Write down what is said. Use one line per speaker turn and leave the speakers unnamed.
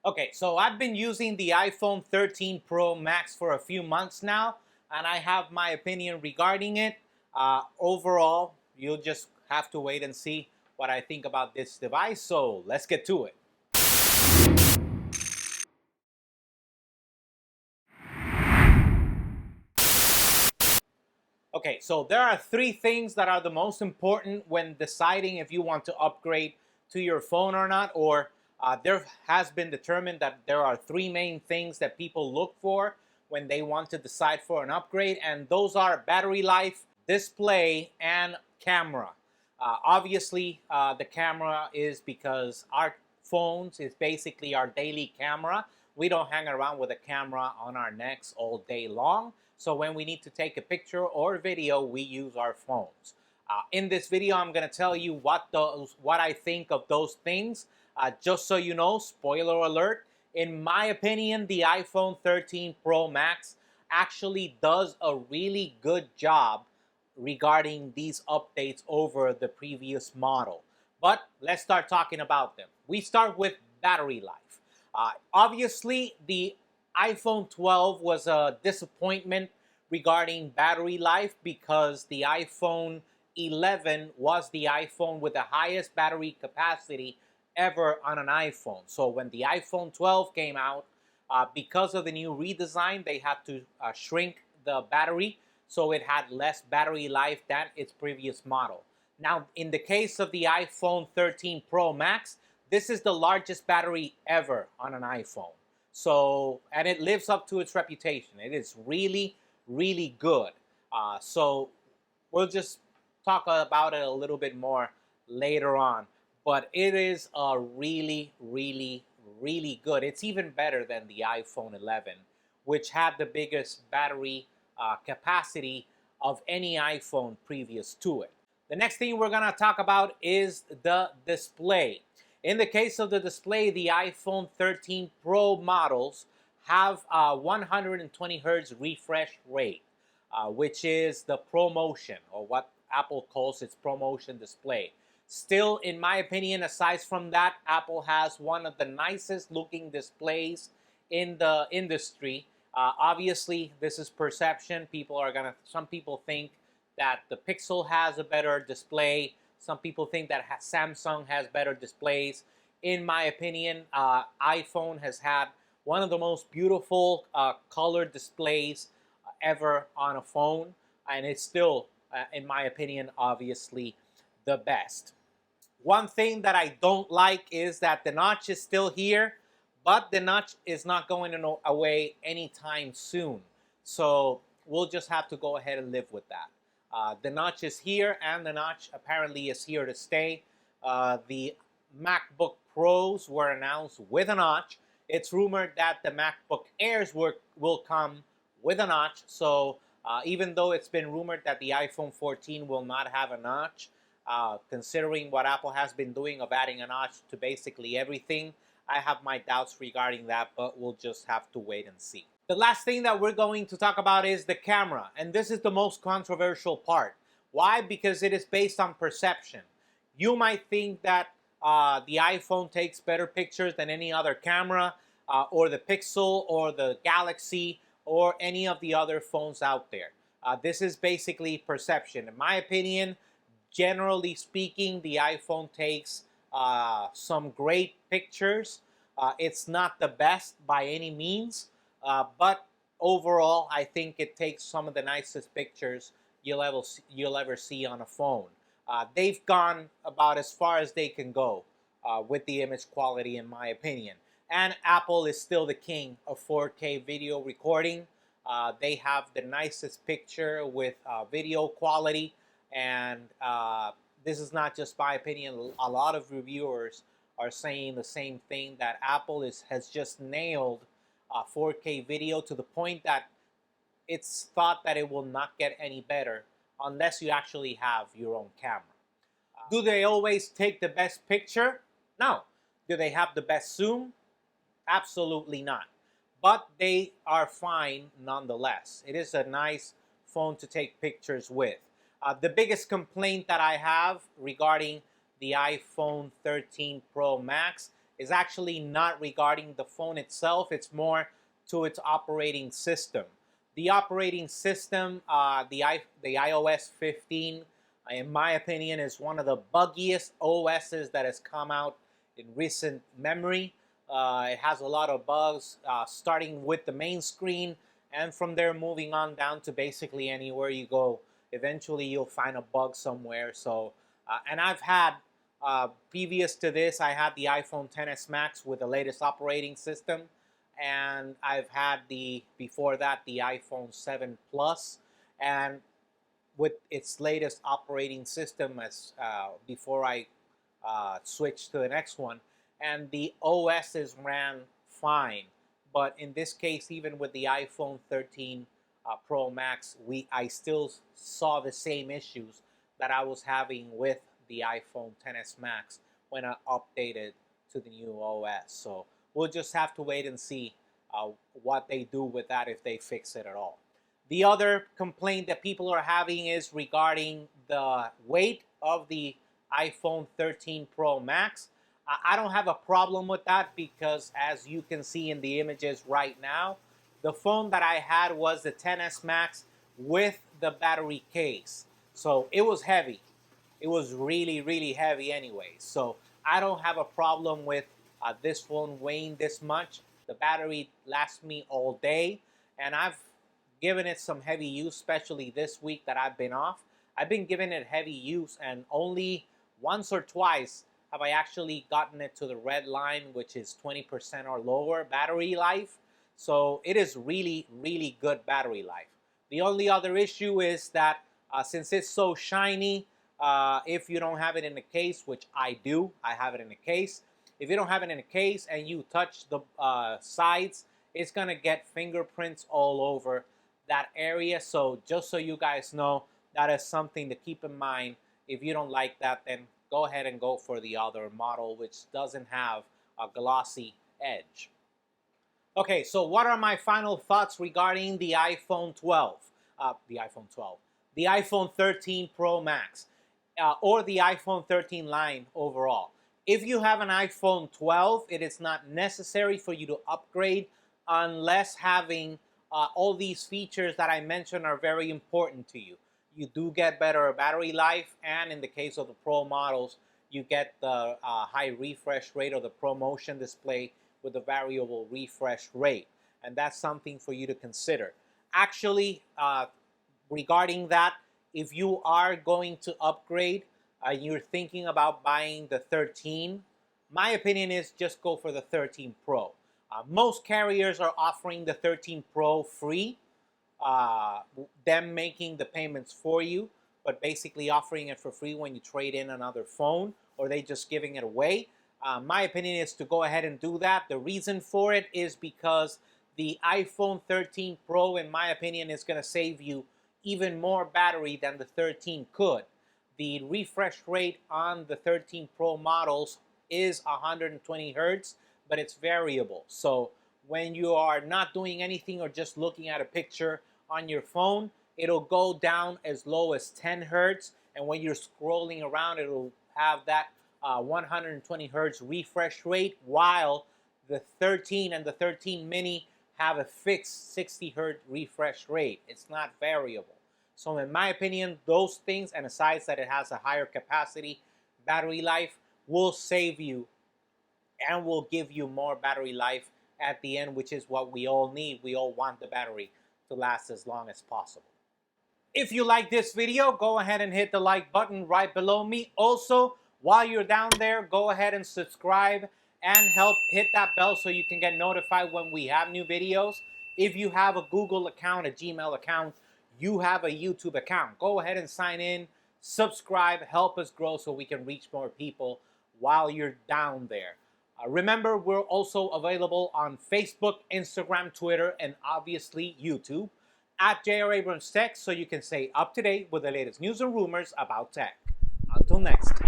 Okay, so I've been using the iPhone 13 Pro Max for a few months now, and I have my opinion regarding it. Overall, you'll just have to wait and see what I think about this device. So let's get to it. Okay, so there are three things that are the most important when deciding if you want to upgrade to your phone or not, or there has been determined that there are three main things that people look for when they want to decide for an upgrade, and those are battery life, display, and camera. Obviously, the camera is because our phones is basically our daily camera. We don't hang around with a camera on our necks all day long. So when we need to take a picture or video, we use our phones. In this video, I'm going to tell you what I think of those things. Just so you know, spoiler alert, in my opinion, the iPhone 13 Pro Max actually does a really good job regarding these updates over the previous model. But let's start talking about them. We start with battery life. Obviously, the iPhone 12 was a disappointment regarding battery life because the iPhone 11 was the iPhone with the highest battery capacity ever on an iPhone. So when the iPhone 12 came out, because of the new redesign, they had to shrink the battery so it had less battery life than its previous model. Now, in the case of the iPhone 13 Pro Max, this is the largest battery ever on an iPhone. So, and it lives up to its reputation. It is really, really good. So, we'll just talk about it a little bit more later on. But it is a really, really, really good. It's even better than the iPhone 11, which had the biggest battery capacity of any iPhone previous to it. The next thing we're going to talk about is the display. In the case of the display, the iPhone 13 Pro models have a 120 hertz refresh rate, which is the ProMotion, or what Apple calls its ProMotion display. Still, in my opinion, aside from that, Apple has one of the nicest looking displays in the industry. Obviously, this is perception. Some people think that the Pixel has a better display. Some people think that Samsung has better displays. In my opinion, iPhone has had one of the most beautiful color displays ever on a phone, and it's still, in my opinion, obviously the best. One thing that I don't like is that the notch is still here, but the notch is not going away anytime soon. So we'll just have to go ahead and live with that. The notch is here, and the notch apparently is here to stay. The MacBook Pros were announced with a notch. It's rumored that the MacBook Airs will come with a notch. So even though it's been rumored that the iPhone 14 will not have a notch, considering what Apple has been doing of adding a notch to basically everything, I have my doubts regarding that, but we'll just have to wait and see. The last thing that we're going to talk about is the camera, and this is the most controversial part. Why? Because it is based on perception. You might think that the iPhone takes better pictures than any other camera, or the Pixel, or the Galaxy, or any of the other phones out there. This is basically perception. In my opinion, generally speaking, the iPhone takes some great pictures. It's not the best by any means, but overall, I think it takes some of the nicest pictures you'll ever see on a phone. They've gone about as far as they can go with the image quality, in my opinion. And Apple is still the king of 4K video recording. They have the nicest picture with video quality. And this is not just my opinion. A lot of reviewers are saying the same thing, that Apple has just nailed 4K video to the point that it's thought that it will not get any better unless you actually have your own camera. Do they always take the best picture? No. Do they have the best zoom? Absolutely not. But they are fine nonetheless. It is a nice phone to take pictures with. The biggest complaint that I have regarding the iPhone 13 Pro Max is actually not regarding the phone itself. It's more to its operating system. The operating system, the iOS 15, in my opinion, is one of the buggiest OSs that has come out in recent memory. It has a lot of bugs, starting with the main screen, and from there moving on down to basically anywhere you go. Eventually, you'll find a bug somewhere. So, and I've had previous to this, I had the iPhone XS Max with the latest operating system, and I've had before that the iPhone 7 Plus, and with its latest operating system as before I switched to the next one, and the OSs ran fine. But in this case, even with the iPhone 13 Pro Max, I still saw the same issues that I was having with the iPhone XS Max when I updated to the new OS. So we'll just have to wait and see what they do with that, if they fix it at all. The other complaint that people are having is regarding the weight of the iPhone 13 Pro Max. I don't have a problem with that because, as you can see in the images right now, the phone that I had was the XS Max with the battery case. So it was heavy. It was really, really heavy anyway. So I don't have a problem with this phone weighing this much. The battery lasts me all day, and I've given it some heavy use, especially this week that I've been off. I've been giving it heavy use, and only once or twice have I actually gotten it to the red line, which is 20% or lower battery life. So it is really, really good battery life. The only other issue is that since it's so shiny, if you don't have it in a case, which I do, I have it in a case. If you don't have it in a case and you touch the sides, it's gonna get fingerprints all over that area. So just so you guys know, that is something to keep in mind. If you don't like that, then go ahead and go for the other model, which doesn't have a glossy edge. Okay, so what are my final thoughts regarding the iPhone 12? The iPhone 13 Pro Max, or the iPhone 13 line overall. If you have an iPhone 12, it is not necessary for you to upgrade unless having all these features that I mentioned are very important to you. You do get better battery life, and in the case of the Pro models, you get the high refresh rate, or the ProMotion display with the variable refresh rate. And that's something for you to consider. Actually, regarding that, if you are going to upgrade, you're thinking about buying the 13, my opinion is just go for the 13 Pro. Most carriers are offering the 13 Pro free, them making the payments for you, but basically offering it for free when you trade in another phone, or they just giving it away. My opinion is to go ahead and do that. The reason for it is because the iPhone 13 Pro, in my opinion, is going to save you even more battery than the 13 could. The refresh rate on the 13 Pro models is 120 hertz, but it's variable. So when you are not doing anything or just looking at a picture on your phone, it'll go down as low as 10 hertz. And when you're scrolling around, it'll have that 120 hertz refresh rate, while the 13 and the 13 mini have a fixed 60 hertz refresh rate. It's not variable. So in my opinion, those things, and besides that it has a higher capacity battery life, will save you and will give you more battery life at the end, which is what we all need. We all want the battery to last as long as possible. If you like this video, go ahead and hit the like button right below me. Also, while you're down there, go ahead and subscribe and help hit that bell so you can get notified when we have new videos. If you have a Google account, a Gmail account, you have a YouTube account, go ahead and sign in, subscribe, help us grow so we can reach more people while you're down there. Remember, we're also available on Facebook, Instagram, Twitter, and obviously YouTube at JR Abrams Tech, so you can stay up to date with the latest news and rumors about tech. Until next time.